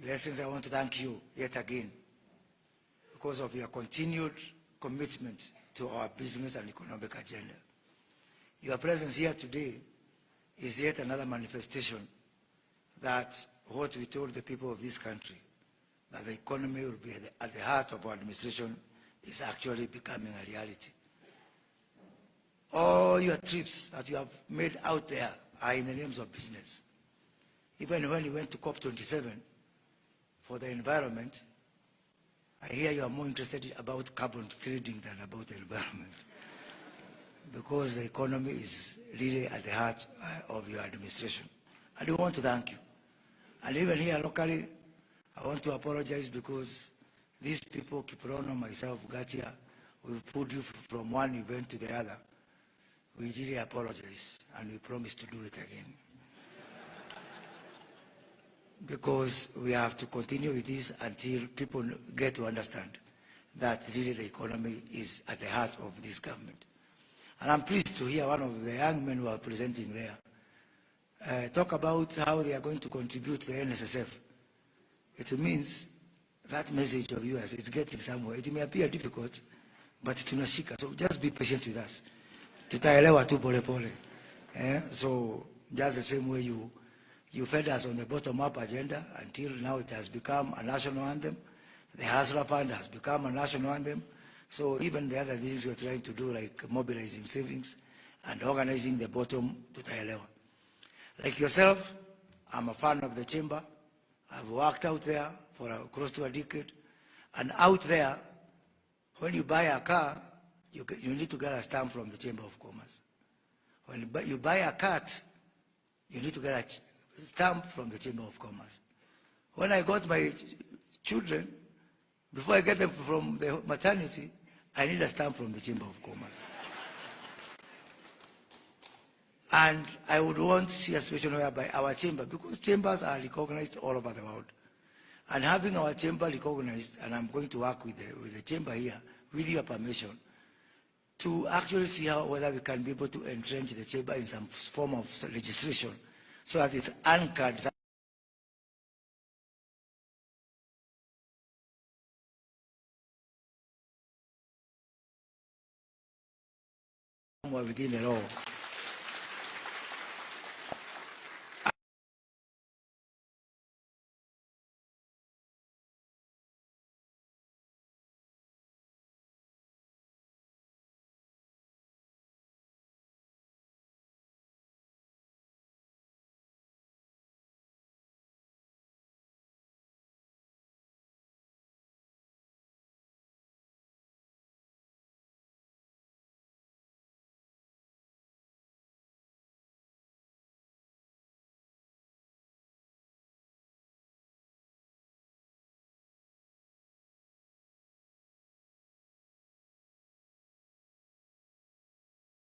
Your Excellency, I want to thank you yet again because of your continued commitment to our business and economic agenda. Your presence here today is yet another manifestation that what we told the people of this country, that the economy will be at the heart of our administration, is actually becoming a reality. All your trips that you have made out there are in the names of business. Even when you went to COP27 for the environment, I hear you are more interested about carbon trading than about the environment, because the economy is really at the heart of your administration. And we want to thank you. And even here locally, I want to apologize because these people, Kiprono, myself, Gatia, we've put you from one event to the other. We really apologize, and we promise to do it again. Because we have to continue with this until people get to understand that really the economy is at the heart of this government. And I'm pleased to hear one of the young men who are presenting there talk about how they are going to contribute to the NSSF. It means that message of yours is getting somewhere. It may appear difficult, but tunashika. So just be patient with us. Tutaelewa tu pole pole. So just the same way you fed us on the bottom-up agenda until now it has become a national anthem. The Hustler Fund has become a national anthem. So even the other things we're trying to do, like mobilizing savings and organizing the bottom, tutaelewa. Like yourself, I'm a fan of the chamber. I've worked out there for close to a decade. And out there, when you buy a car, you need to get a stamp from the Chamber of Commerce. When you buy a cat, you need to get a stamp from the Chamber of Commerce. When I got my children, before I get them from the maternity, I need a stamp from the Chamber of Commerce. And I would want to see a situation whereby our chamber, because chambers are recognized all over the world, and having our chamber recognized, and I'm going to work with the chamber here, with your permission, to actually see whether we can be able to entrench the chamber in some form of legislation so that it's anchored somewhere within the law.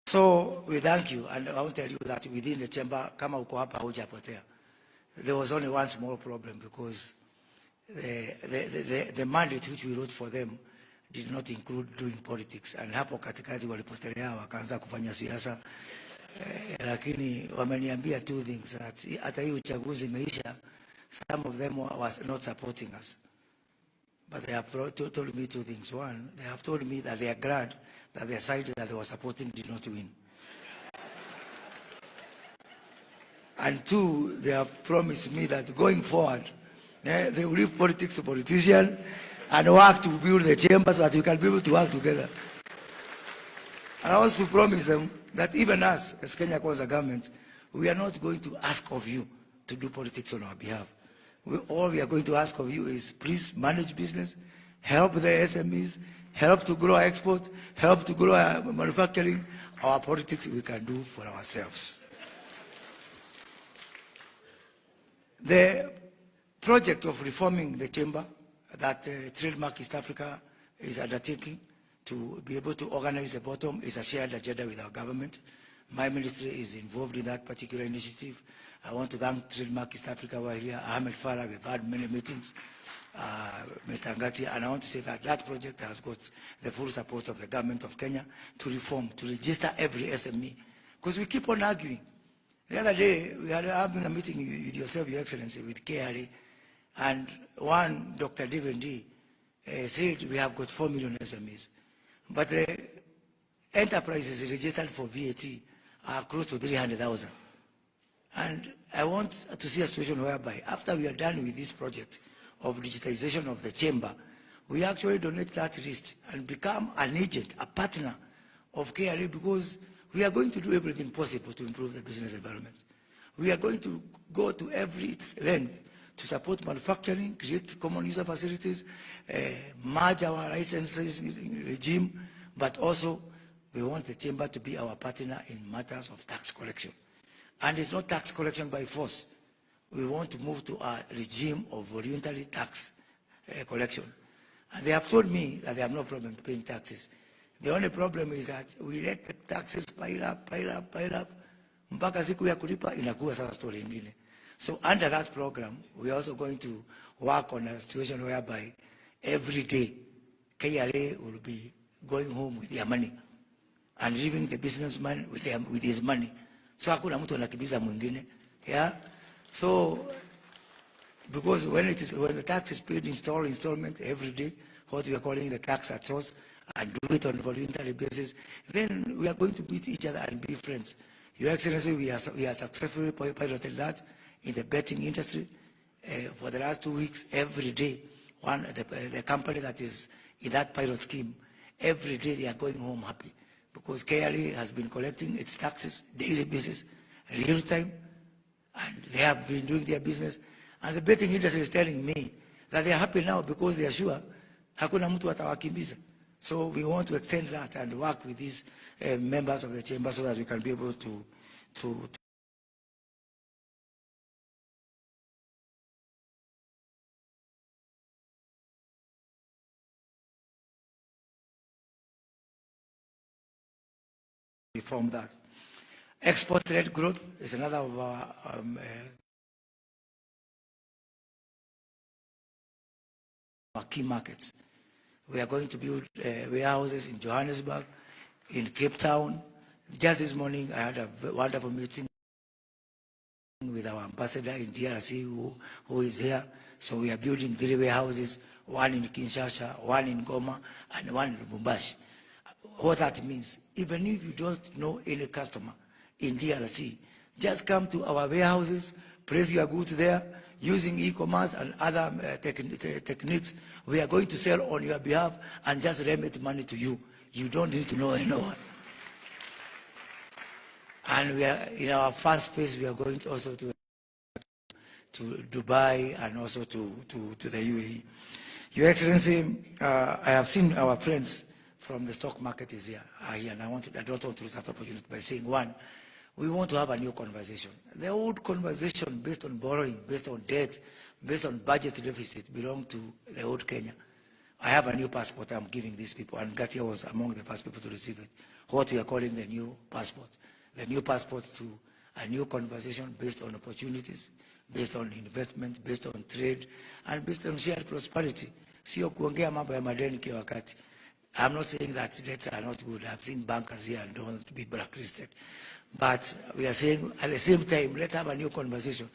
So we thank you, and I want to tell you that within the chamber, kama uko hapa hujapotea, there was only one small problem, because the mandate which we wrote for them did not include doing politics, and hapo katikati walipotelea wakaanza kufanya siasa, lakini wameniambia two things, that hata hii uchaguzi imeisha, some of them was not supporting us. But they have told me two things. One, they have told me that they are glad that their side that they were supporting did not win. And two, they have promised me that going forward, they will leave politics to politicians and work to build the chamber so that we can be able to work together. And I want to promise them that even us, as Kenya Kwanza government, we are not going to ask of you to do politics on our behalf. All we are going to ask of you is please manage business, help the SMEs, help to grow our export, help to grow our manufacturing. Our politics we can do for ourselves. The project of reforming the chamber that Trademark East Africa is undertaking to be able to organize the bottom is a shared agenda with our government. My ministry is involved in that particular initiative. I want to thank Trademark East Africa who are here, Ahmed Farah, we've had many meetings, Mr. Ngati, and I want to say that that project has got the full support of the government of Kenya to reform, to register every SME. Because we keep on arguing. The other day, we had having a meeting with yourself, Your Excellency, with KRA, And one, Dr. Divendi, said we have got 4 million SMEs. But the enterprises registered for VAT are close to 300,000. And I want to see a situation whereby after we are done with this project of digitization of the chamber, we actually donate that list and become an agent, a partner of KRA, because we are going to do everything possible to improve the business environment. We are going to go to every length to support manufacturing, create common user facilities, merge our licenses regime, but also we want the chamber to be our partner in matters of tax collection. And it's not tax collection by force. We want to move to a regime of voluntary tax collection. And they have told me that they have no problem paying taxes. The only problem is that we let the taxes pile up, mpaka siku ya kulipa inakuwa sasa story ingine. So under that program, we are also going to work on a situation whereby every day KRA will be going home with their money and leaving the businessman with his money. So hakuna mtu anakibiza mwingine. Yeah. So because when the tax is paid installment every day, what we are calling the tax at source, and do it on a voluntary basis, then we are going to meet each other and be friends. Your Excellency, we are successfully piloted that in the betting industry for the last 2 weeks. Every day, the company that is in that pilot scheme, every day they are going home happy because KRA has been collecting its taxes daily basis, real time, and they have been doing their business. And the betting industry is telling me that they are happy now because they are sure hakuna mtu atawakimbiza. So we want to extend that and work with these members of the chamber so that we can be able to reform that. Export-led growth is another of our key markets. We are going to build warehouses in Johannesburg, in Cape Town. Just this morning, I had a wonderful meeting with our ambassador in DRC who is here. So we are building 3 warehouses, one in Kinshasa, one in Goma, and one in Lubumbashi. What that means, even if you don't know any customer in DRC, just come to our warehouses, place your goods there, using e-commerce and other techniques. We are going to sell on your behalf and just remit money to you. You don't need to know anyone. And we are in our first phase. We are going to also to Dubai and also to the UAE. Your Excellency, I have seen our friends from the stock market is here, and I don't want to lose that opportunity by saying, one, we want to have a new conversation. The old conversation based on borrowing, based on debt, based on budget deficit belong to the old Kenya. I have a new passport I'm giving these people, and Gatia was among the first people to receive it. What we are calling the new passport. The new passport to a new conversation based on opportunities, based on investment, based on trade, and based on shared prosperity. Sio kuongea mambo ya madeni kila wakati. I'm not saying that debts are not good. I've seen bankers here and don't want to be blacklisted. But we are saying at the same time, let's have a new conversation.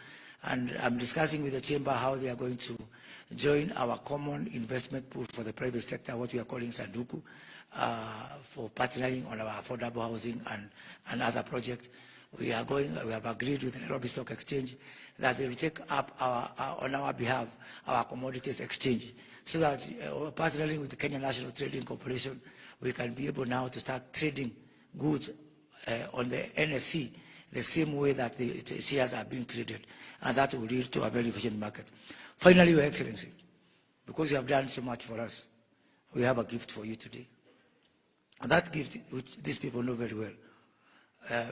And I'm discussing with the chamber how they are going to join our common investment pool for the private sector, what we are calling Sanduku, for partnering on our affordable housing and other projects. We have agreed with the Nairobi Stock Exchange that they will take up on our behalf our commodities exchange, so that partnering with the Kenya National Trading Corporation, we can be able now to start trading goods on the NSC the same way that the shares are being traded, and that will lead to a very efficient market. Finally, Your Excellency, because you have done so much for us, we have a gift for you today. And that gift, which these people know very well,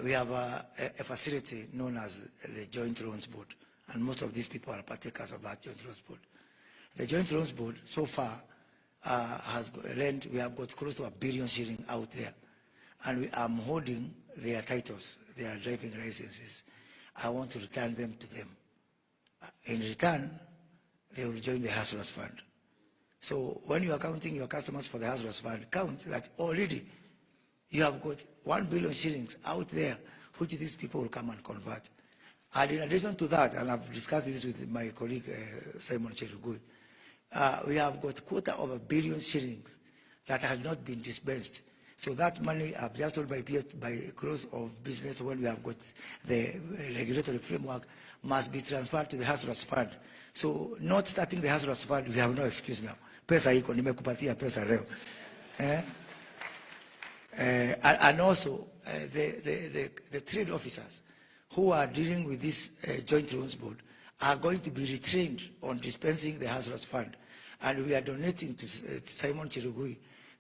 we have a facility known as the Joint Loans Board, and most of these people are partakers of that Joint Loans Board. The Joint Loans Board so far has lent, we have got close to R1 billion out there, and we are holding their titles, their driving licenses. I want to return them to them. In return, they will join the Hustlers Fund. So when you are counting your customers for the Hustlers Fund, count that already you have got R1 billion out there, which these people will come and convert. And in addition to that, and I've discussed this with my colleague Simon Cherugui, we have got $250 million shillings that has not been dispensed. So that money, I've just told by close of business, when we have got the regulatory framework, must be transferred to the Hustlers Fund. So not starting the Hustlers Fund, we have no excuse now. Pesa iko, nimekupatia pesa leo. And also, the trade officers who are dealing with this joint loans board are going to be retrained on dispensing the Hustlers Fund. And we are donating to Simon Cherugui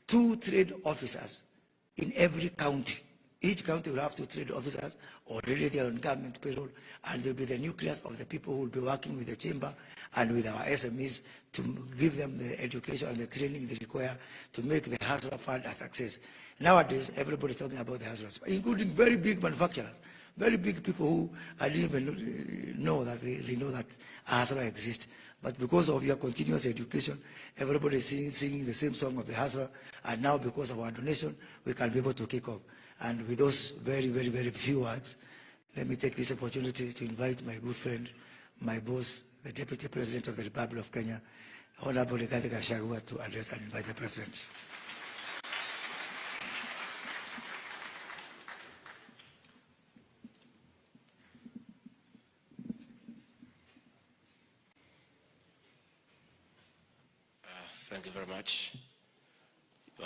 2 trade officers in every county. Each county will have 2 trade officers, already they are on government payroll, and they'll be the nucleus of the people who will be working with the chamber and with our SMEs to give them the education and the training they require to make the Hustler Fund a success. Nowadays, everybody's talking about the Hustlers Fund, including very big manufacturers, very big people who I didn't even know that they know that a Hustler exists. But because of your continuous education, everybody is singing the same song of the Hustler, and now because of our donation, we can be able to kick off. And with those very, very, very few words, let me take this opportunity to invite my good friend, my boss, the Deputy President of the Republic of Kenya, Honorable Rigathi Gachagua, to address and invite the President. Thank you very much.